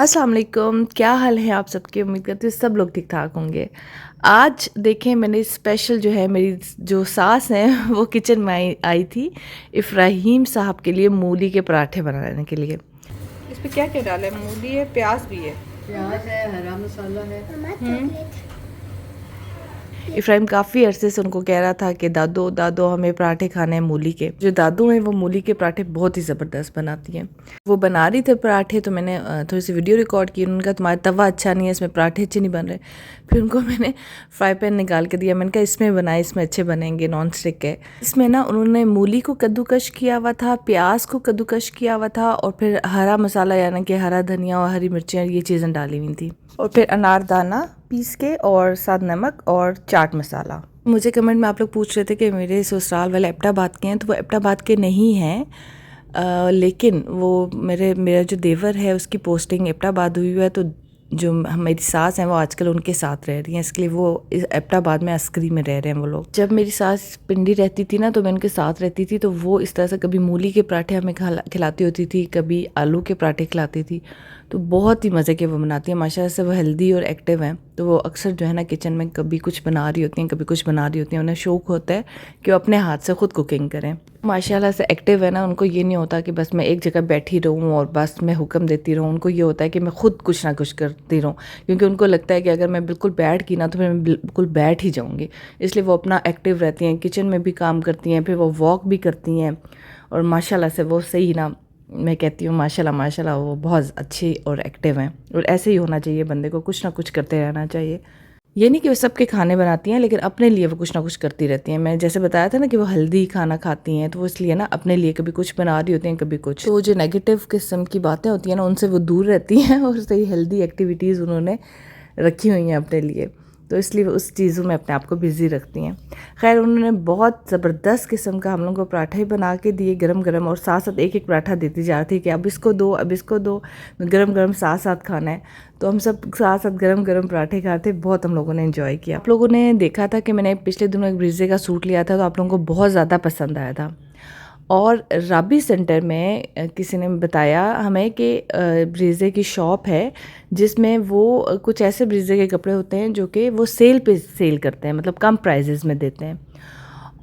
अस्सलाम वालेकुम, क्या हाल है आप सबके। उम्मीद करती हूँ सब लोग ठीक ठाक होंगे। आज देखें मैंने स्पेशल जो है मेरी जो सास हैं वो किचन में आई थी इफ़राहीम साहब के लिए मूली के पराठे बनाने के लिए। इस पे क्या क्या डाला है? मूली है, प्याज भी है, प्याज है, हरा मसाला है। इफ़राहिम काफ़ी अरसे से उनको कह रहा था कि दादो दादो हमें पराठे खाने हैं मूली के। जो दादू हैं वो मूली के पराठे बहुत ही ज़बरदस्त बनाती हैं। वो बना रही थे पराठे तो मैंने थोड़ी सी वीडियो रिकॉर्ड की। उन्होंने कहा तुम्हारा तवा अच्छा नहीं है, इसमें पराठे अच्छे नहीं बन रहे। फिर उनको मैंने फ्राई पैन निकाल के दिया। मैंने कहा इसमें बनाए, इसमें अच्छे बनेंगे, नॉन स्टिक है। इसमें ना उन्होंने मूली को कद्दूकश किया हुआ था, प्याज को कद्दूकश किया हुआ था और फिर हरा मसाला यानी कि हरा धनिया और हरी मिर्चें ये चीज़ें डाली हुई थी और फिर अनारदाना पीस के और साथ नमक और चाट मसाला। मुझे कमेंट में आप लोग पूछ रहे थे कि मेरे ससुराल वाले एबटाबाद के हैं, तो वो एबटाबाद के नहीं हैं। लेकिन वो मेरा जो देवर है उसकी पोस्टिंग एबटाबाद हुई है, तो जो मेरी सास हैं वो आजकल उनके साथ रह रही हैं, इसके लिए वो एबटाबाद में अस्करी में रह रहे हैं वो लोग। जब मेरी सास पिंडी रहती थी ना तो मैं उनके साथ रहती थी, तो वो इस तरह से कभी मूली के पराठे हमें खिलाती होती थी, कभी आलू के पराठे खिलाती थी। तो बहुत ही मज़े के वो बनाती हैं माशाल्लाह से। वो हेल्दी और एक्टिव हैं, तो वो अक्सर जो है ना किचन में कभी कुछ बना रही होती हैं, कभी कुछ बना रही होती हैं। उन्हें शौक़ होता है कि वो अपने हाथ से ख़ुद कुकिंग करें। माशाल्लाह से एक्टिव है ना, उनको ये नहीं होता कि बस मैं एक जगह बैठी रहूँ और बस मैं हुक्म देती रहूँ। उनको ये होता है कि मैं ख़ुद कुछ ना कुछ करती रहूँ, क्योंकि उनको लगता है कि अगर मैं बिल्कुल बैठ गई ना तो फिर मैं बिल्कुल बैठ ही जाऊँगी। इसलिए वो अपना एक्टिव रहती हैं, किचन में भी काम करती हैं, फिर वो वॉक भी करती हैं और माशाल्लाह से वो सही ना, मैं कहती हूँ माशाल्लाह माशाल्लाह वो बहुत अच्छी और एक्टिव हैं। और ऐसे ही होना चाहिए बंदे को, कुछ ना कुछ करते रहना चाहिए। ये नहीं कि वो सबके खाने बनाती हैं, लेकिन अपने लिए वो कुछ ना कुछ करती रहती हैं। मैं जैसे बताया था ना कि वो हेल्दी खाना खाती हैं, तो वो इसलिए ना अपने लिए कभी कुछ बना रही होती हैं, कभी कुछ। तो जो नेगेटिव किस्म की बातें होती हैं ना उनसे वो दूर रहती हैं और सही हेल्दी एक्टिविटीज़ उन्होंने रखी हुई हैं अपने लिए, तो इसलिए वो उस चीज़ों में अपने आप को बिज़ी रखती हैं। खैर उन्होंने बहुत ज़बरदस्त किस्म का हम लोगों को पराठा ही बना के दिए गरम गरम, और साथ साथ एक एक पराठा देती जा रही थी कि अब इसको दो, अब इसको दो, गरम गरम साथ साथ खाना है। तो हम सब साथ साथ गरम गरम पराठे खाते, बहुत हम लोगों ने एंजॉय किया। आप लोगों ने देखा था कि मैंने पिछले दिनों एक ब्रीजे का सूट लिया था, तो आप लोगों को बहुत ज़्यादा पसंद आया था। और राबी सेंटर में किसी ने बताया हमें कि ब्रीजे की शॉप है जिसमें वो कुछ ऐसे ब्रीजे के कपड़े होते हैं जो कि वो सेल पे सेल करते हैं, मतलब कम प्राइजेज़ में देते हैं।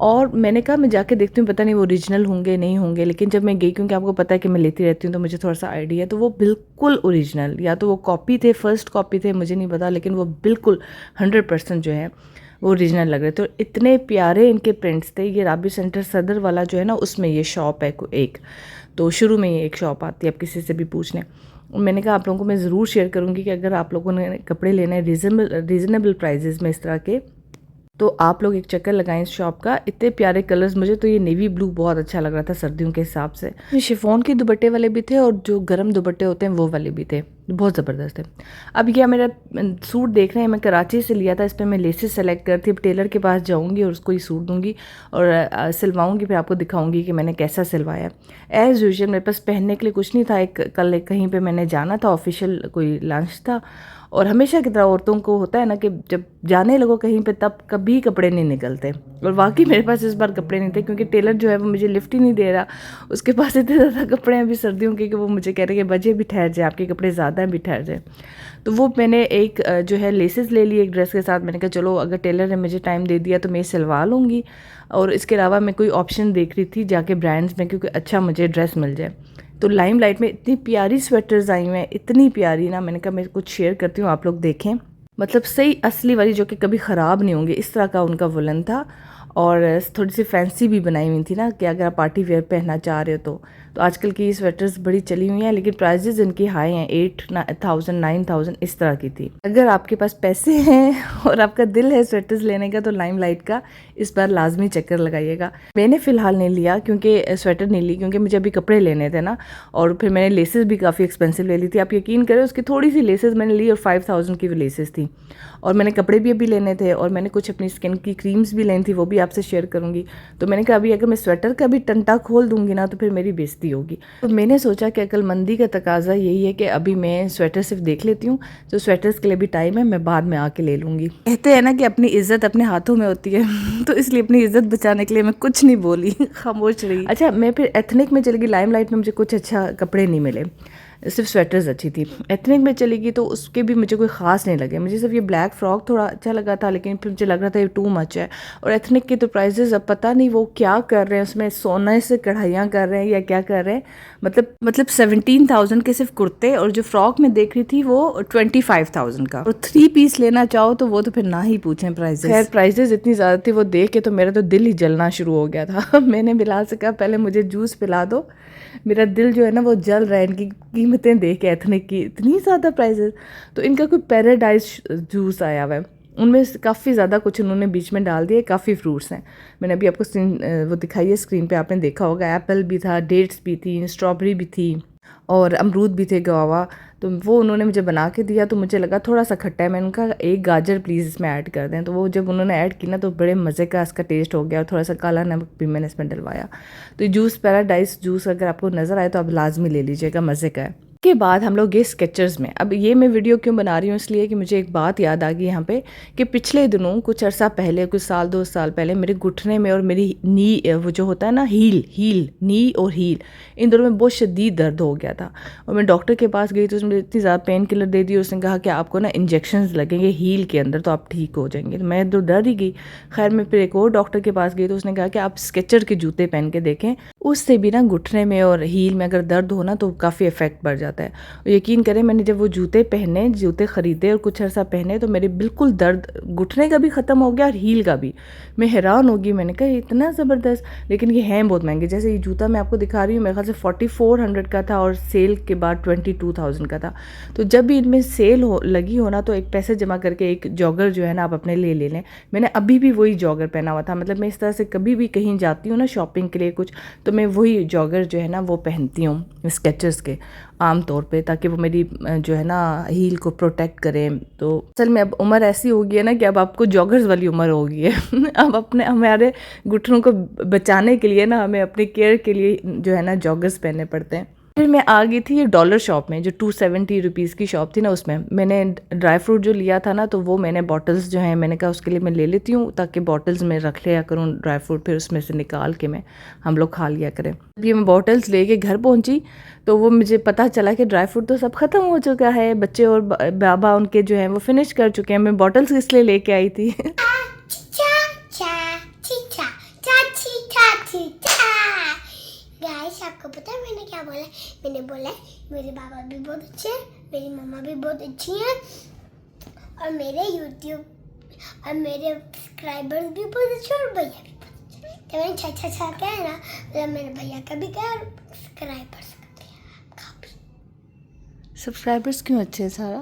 और मैंने कहा मैं जाके देखती हूँ, पता नहीं वो ओरिजिनल होंगे नहीं होंगे। लेकिन जब मैं गई, क्योंकि आपको पता है कि मैं लेती रहती हूँ तो मुझे थोड़ा सा आइडिया है, तो वो बिल्कुल ओरिजिनल, या तो वो कॉपी थे, फर्स्ट कॉपी थे, मुझे नहीं पता, लेकिन वो बिल्कुल 100% जो है वो ओरिजिनल लग रहे थे। तो इतने प्यारे इनके प्रिंट्स थे। ये राबी सेंटर सदर वाला जो है ना उसमें ये शॉप है एक, तो शुरू में ही एक शॉप आती है, आप किसी से भी पूछने। मैंने कहा आप लोगों को मैं ज़रूर शेयर करूँगी कि अगर आप लोगों ने कपड़े लेने हैं रीज़नेबल प्राइजेज़ में इस तरह के, तो आप लोग एक चक्कर लगाएं इस शॉप का। इतने प्यारे कलर्स, मुझे तो ये नेवी ब्लू बहुत अच्छा लग रहा था सर्दियों के हिसाब से। शिफॉन के दुपट्टे वाले भी थे और जो गर्म दुपट्टे होते हैं वो वाले भी थे, बहुत ज़बरदस्त है। अब यह मेरा सूट देख रहे हैं, मैं कराची से लिया था। इस पर मैं लेसेस सेलेक्ट करती, अब टेलर के पास जाऊंगी और उसको ही सूट दूंगी और सिलवाऊंगी, फिर आपको दिखाऊंगी कि मैंने कैसा सिलवाया। एज़ यूजुअल मेरे पास पहनने के लिए कुछ नहीं था। कल कहीं पे मैंने जाना था, ऑफिशियल कोई लंच था, और हमेशा की तरह औरतों को होता है ना कि जब जाने लगो कहीं पे तब कभी कपड़े नहीं निकलते। और वाकई मेरे पास इस बार कपड़े नहीं थे, क्योंकि टेलर जो है वो मुझे लिफ्ट ही नहीं दे रहा। उसके पास इतने ज़्यादा कपड़े हैं अभी सर्दियों के कि वो मुझे कह रहे हैं कि बजे भी ठहर जाए, आपके कपड़े ज़्यादा हैं, भी ठहर जाए। तो वो मैंने एक जो है लेसेस ले ली एक ड्रेस के साथ। मैंने कहा चलो अगर टेलर ने मुझे टाइम दे दिया तो मैं सिलवा लूँगी। और इसके अलावा मैं कोई ऑप्शन देख रही थी जाके ब्रांड्स में, क्योंकि अच्छा मुझे ड्रेस मिल जाए। तो लाइम लाइट में इतनी प्यारी स्वेटर्स आई हुई हैं, इतनी प्यारी ना, मैंने कहा मैं कुछ शेयर करती हूँ, आप लोग देखें। मतलब सही असली वाली जो कि कभी ख़राब नहीं होंगे, इस तरह का उनका वुलन था। और थोड़ी सी फैंसी भी बनाई हुई थी ना कि अगर आप पार्टी वेयर पहनना चाह रहे हो तो आजकल की स्वेटर्स बड़ी चली हुई हैं, लेकिन प्राइजेज़ इनकी हाई हैं, 8,000 9,000 इस तरह की थी। अगर आपके पास पैसे हैं और आपका दिल है स्वेटर्स लेने का, तो लाइम लाइट का इस बार लाजमी चक्कर लगाइएगा। मैंने फ़िलहाल नहीं लिया, क्योंकि स्वेटर नहीं ली, क्योंकि मुझे अभी कपड़े लेने थे ना, और फिर मैंने लेसेस भी काफ़ी एक्सपेंसिव ले ली थी। आप यकीन करें उसकी थोड़ी सी लेसेस मैंने ली और 5,000 की लेसेस थी। और मैंने कपड़े भी अभी लेने थे, और मैंने कुछ अपनी स्किन की क्रीम्स भी लेनी थी, वो भी आपसे शेयर करूंगी। तो मैंने कहा अभी अगर मैं स्वेटर का भी टंटा खोल दूंगी ना तो फिर मेरी बेइज्जती होगी। तो मैंने सोचा कि अक्लमंदी का तकाजा यही है कि अभी मैं स्वेटर सिर्फ देख लेती हूँ, तो स्वेटर्स के लिए भी टाइम है, मैं बाद में आके ले लूँगी। कहते हैं ना कि अपनी इज्जत अपने हाथों में होती है तो इसलिए अपनी इज्जत बचाने के लिए मैं कुछ नहीं बोली, खामोश रही। अच्छा, मैं फिर एथनिक में चली गई, लाइम लाइट में मुझे कुछ अच्छा कपड़े नहीं मिले। सिर्फ स्वेटर्स अच्छी थी। एथनिक में चली गई तो उसके भी मुझे कोई ख़ास नहीं लगे, मुझे सिर्फ ये ब्लैक फ्रॉक थोड़ा अच्छा लगा था, लेकिन फिर मुझे लग रहा था ये टू मच है। और एथनिक के तो प्राइजेस अब पता नहीं वो क्या कर रहे हैं, उसमें सोने से कढ़ाइयाँ कर रहे हैं या क्या कर रहे हैं। मतलब 17,000 के सिर्फ कुर्ते, और जो फ्रॉक में देख रही थी वो 25,000 का। और 3 पीस लेना चाहो तो वो तो फिर ना ही पूछें प्राइजेस। खैर प्राइजेस इतनी ज़्यादा थी, वो देख के तो मेरा तो दिल ही जलना शुरू हो गया था। मैंने बिलाल से कहा पहले मुझे जूस पिला दो, मेरा दिल जो है ना वो जल रहा है इनकी कीमतें देख के, एथनिक की इतनी ज़्यादा प्राइजेस। तो इनका कोई पैराडाइज जूस आया हुआ है, उनमें काफ़ी ज़्यादा कुछ उन्होंने बीच में डाल दिया, काफ़ी फ्रूट्स हैं। मैंने अभी आपको वो दिखाई है स्क्रीन पे, आपने देखा होगा। एप्पल भी था, डेट्स भी थी, स्ट्रॉबेरी भी थी और अमरूद भी थे, गुआवा। तो वो उन्होंने मुझे बना के दिया, तो मुझे लगा थोड़ा सा खट्टा है। मैंने उनका एक गाजर प्लीज़ इसमें ऐड कर दें, तो वो जब उन्होंने ऐड की ना तो बड़े मज़े का इसका टेस्ट हो गया। और थोड़ा सा काला नमक भी मैंने इसमें डलवाया। तो ये जूस पैराडाइज जूस अगर आपको नज़र आए तो आप लाजमी ले लीजिएगा, मज़े का है। के बाद हम लोग गए स्केचर्स में। अब ये मैं वीडियो क्यों बना रही हूँ, इसलिए कि मुझे एक बात याद आ गई यहाँ पे कि पिछले दिनों कुछ अर्सा पहले, कुछ साल 2 साल पहले मेरे घुटने में और मेरी नी, वो जो होता है ना हील नी और हील, इन दोनों में बहुत शदीद दर्द हो गया था। और मैं डॉक्टर के पास गई तो उसने इतनी ज़्यादा पेन किलर दे दी। उसने कहा कि आपको ना इंजेक्शंस लगेंगे हील के अंदर तो आप ठीक हो जाएंगे। तो मैं तो डर ही गई। खैर मैं फिर एक और डॉक्टर के पास गई तो उसने कहा कि आप स्केचर के जूते पहन के देखें, उससे भी ना घुटने में और हील में अगर दर्द हो ना तो काफ़ी इफेक्ट बढ़ जाता है। और यकीन करें मैंने जब वो जूते ख़रीदे और कुछ अर्सा पहने तो मेरे बिल्कुल दर्द घुटने का भी ख़त्म हो गया और हील का भी। मैं हैरान होगी, मैंने कहा इतना ज़बरदस्त। लेकिन ये हैं बहुत महंगे। जैसे ये जूता मैं आपको दिखा रही हूँ मेरे ख्याल से 4400 का था और सेल के बाद 22,000 का था। तो जब भी इनमें सेल लगी हो ना तो एक पैसे जमा करके एक जॉगर जो है ना आप अपने ले लें। मैंने अभी भी वही जॉगर पहना हुआ था। मतलब मैं इस तरह से कभी भी कहीं जाती हूँ ना शॉपिंग के लिए कुछ, तो मैं वही जॉगर जो है ना वो पहनती हूँ स्केचर्स के आम तौर पे, ताकि वो मेरी जो है ना हील को प्रोटेक्ट करें। तो असल में अब उम्र ऐसी हो गई है ना कि अब आपको जॉगर्स वाली उम्र हो गई है। अब हमारे घुटनों को बचाने के लिए ना हमें अपनी केयर के लिए जो है ना जॉगर्स पहनने पड़ते हैं। फिर मैं आ गई थी ये डॉलर शॉप में, जो 270 रुपीज़ की शॉप थी ना, उसमें मैंने ड्राई फ्रूट जो लिया था ना तो वो मैंने बॉटल्स जो हैं मैंने कहा उसके लिए मैं ले लेती हूँ ताकि बॉटल्स में रख लिया करूँ ड्राई फ्रूट, फिर उसमें से निकाल के हम लोग खा लिया करें। जब ये मैं बॉटल्स लेके घर पहुँची तो वो मुझे पता चला कि ड्राई फ्रूट तो सब ख़त्म हो चुका है, बच्चे और बाबा उनके जो हैं वो फिनिश कर चुके हैं। मैं बॉटल्स इसलिए लेके आई थी। गाइस आपको पता है मैंने क्या बोला? मैंने बोला मेरे बाबा भी बहुत अच्छे हैं, मेरी मम्मा भी बहुत अच्छी हैं और मेरे यूट्यूब और मेरे सब्सक्राइबर्स भी बहुत अच्छे और भैया भी बहुत अच्छे। तो मैंने छा क्या है ना, मतलब मेरे भैया का भी क्या और सब्सक्राइबर्स का भी। सब्सक्राइबर्स क्यों अच्छे हैं सारा?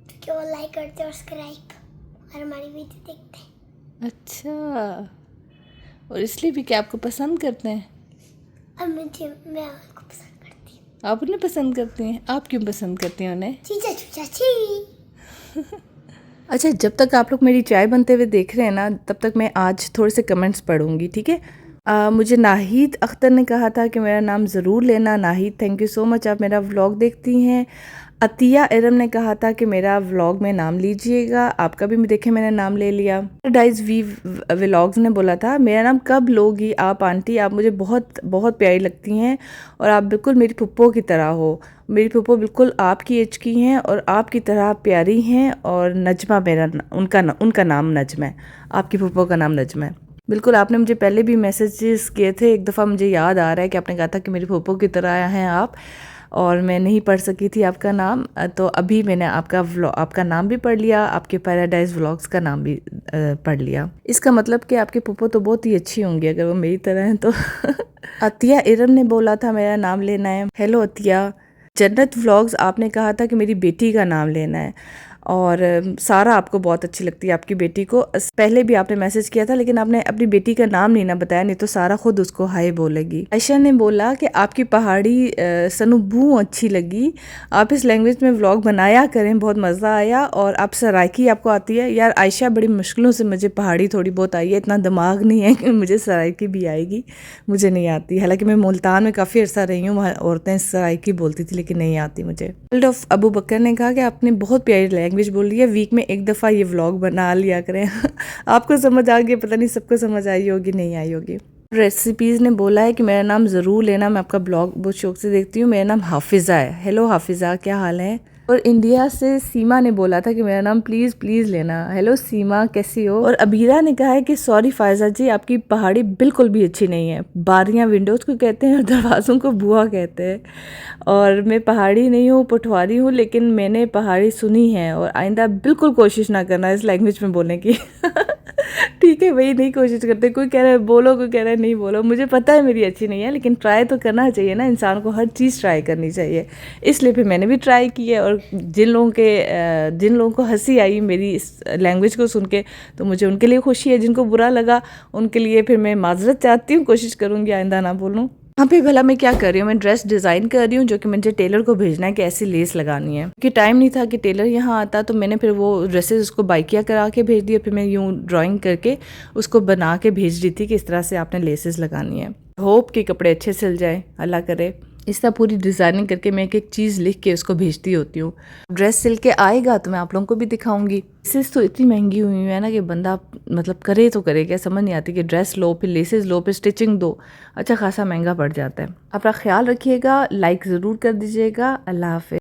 क्योंकि वो लाइक करते और सब्सक्राइब और हमारी वीडियो देखते हैं। अच्छा, और इसलिए भी क्या आपको पसंद करते हैं? और मैं उनको पसंद करती हूँ। आप उन्हें पसंद करती हैं? आप क्यों पसंद करती हैं उन्हें? चाची। अच्छा, जब तक आप लोग मेरी चाय बनते हुए देख रहे हैं ना तब तक मैं आज थोड़े से कमेंट्स पढ़ूंगी, ठीक है। मुझे नाहिद अख्तर ने कहा था कि मेरा नाम ज़रूर लेना। Nahid thank you so much, आप मेरा व्लॉग देखती हैं। अतिया इरम ने कहा था कि मेरा व्लॉग में नाम लीजिएगा, आपका भी देखें मैंने नाम ले लिया। पैराडाइज वी व्लॉग्स ने बोला था मेरा नाम कब लोगी आप आंटी, आप मुझे बहुत बहुत प्यारी लगती हैं और आप बिल्कुल मेरी पुप्पो की तरह हो। मेरी पुप्पो बिल्कुल आपकी एज की हैं और आपकी तरह प्यारी हैं। और नजमा मेरा उनका नाम नजमा है, आपकी पुप्पो का नाम नजमा है। बिल्कुल, आपने मुझे पहले भी मैसेजेस किए थे, एक दफ़ा मुझे याद आ रहा है कि आपने कहा था कि मेरी पुप्पो की तरह हैं आप, और मैं नहीं पढ़ सकी थी आपका नाम। तो अभी मैंने आपका नाम भी पढ़ लिया, आपके पैराडाइज व्लॉग्स का नाम भी पढ़ लिया। इसका मतलब कि आपकी पुप्पो तो बहुत ही अच्छी होंगी अगर वो मेरी तरह हैं तो। अतिया इरम ने बोला था मेरा नाम लेना है। हेलो अतिया। जन्नत व्लॉग्स आपने कहा था कि मेरी बेटी का नाम लेना है, और सारा आपको बहुत अच्छी लगती है आपकी बेटी को। पहले भी आपने मैसेज किया था लेकिन आपने अपनी बेटी का नाम नहीं ना बताया, नहीं तो सारा खुद उसको हाय बोलेगी। आयशा ने बोला कि आपकी पहाड़ी सनुबू अच्छी लगी, आप इस लैंग्वेज में व्लॉग बनाया करें, बहुत मज़ा आया। और आप सराइकी आपको आती है? यार आयशा, बड़ी मुश्किलों से मुझे पहाड़ी थोड़ी बहुत आई है, इतना दिमाग नहीं है कि मुझे सराइकी भी आएगी, मुझे नहीं आती। हालांकि मैं मुल्तान में काफ़ी अर्सा रही हूँ, वहाँ औरतें सराइकी बोलती थी लेकिन नहीं आती मुझे। अबू बकर ने कहा कि आपने बहुत प्यारी लैंग्वेज बोल रही है, वीक में एक दफ़ा ये व्लॉग बना लिया करें। आपको समझ आ गई? पता नहीं सबको समझ आई होगी नहीं आई होगी। रेसिपीज़ ने बोला है कि मेरा नाम ज़रूर लेना, मैं आपका ब्लॉग बहुत शौक से देखती हूँ। मेरा नाम हाफिज़ा है। हेलो हाफिज़ा, क्या हाल है? और इंडिया से सीमा ने बोला था कि मेरा नाम प्लीज़ प्लीज़ लेना। हेलो सीमा, कैसी हो? और अबीरा ने कहा है कि सॉरी फ़ायज़ा जी, आपकी पहाड़ी बिल्कुल भी अच्छी नहीं है। बारियाँ विंडोज़ को कहते हैं और दरवाज़ों को बुआ कहते हैं। और मैं पहाड़ी नहीं हूँ, पटवारी हूँ, लेकिन मैंने पहाड़ी सुनी है और आइंदा बिल्कुल कोशिश ना करना इस लैंग्वेज में बोलने की। ठीक है भाई, नहीं कोशिश करते। कोई कह रहा है बोलो, कोई कह रहा है नहीं बोलो। मुझे पता है मेरी अच्छी नहीं है, लेकिन ट्राई तो करना चाहिए ना, इंसान को हर चीज़ ट्राई करनी चाहिए। इसलिए फिर मैंने भी ट्राई की है। और जिन लोगों को हंसी आई मेरी इस लैंग्वेज को सुन के, तो मुझे उनके लिए खुशी है। जिनको बुरा लगा उनके लिए फिर मैं माजरत चाहती हूँ, कोशिश करूँगी आइंदा ना बोलूँ। यहाँ पे भला मैं क्या कर रही हूँ, मैं ड्रेस डिज़ाइन कर रही हूँ, जो कि मुझे टेलर को भेजना है कि ऐसी लेस लगानी है। कि टाइम नहीं था कि टेलर यहाँ आता, तो मैंने फिर वो ड्रेसेस उसको बाइकिया करा के भेज दिया। फिर मैं यूँ ड्राइंग करके उसको बना के भेज दी थी कि इस तरह से आपने लेसेस लगानी है। होप कि कपड़े अच्छे सिल जाए, अल्लाह करे। इस तरह पूरी डिज़ाइनिंग करके मैं एक एक चीज़ लिख के उसको भेजती होती हूँ। ड्रेस सिल के आएगा तो मैं आप लोगों को भी दिखाऊंगी। लेसेस तो इतनी महंगी हुई है ना कि बंदा मतलब करे तो करे क्या, समझ नहीं आती कि ड्रेस लो, फिर लेसेस लो, फिर स्टिचिंग दो, अच्छा खासा महंगा पड़ जाता है। अपना ख्याल रखिएगा, लाइक ज़रूर कर दीजिएगा। अल्लाह हाफ़िज़।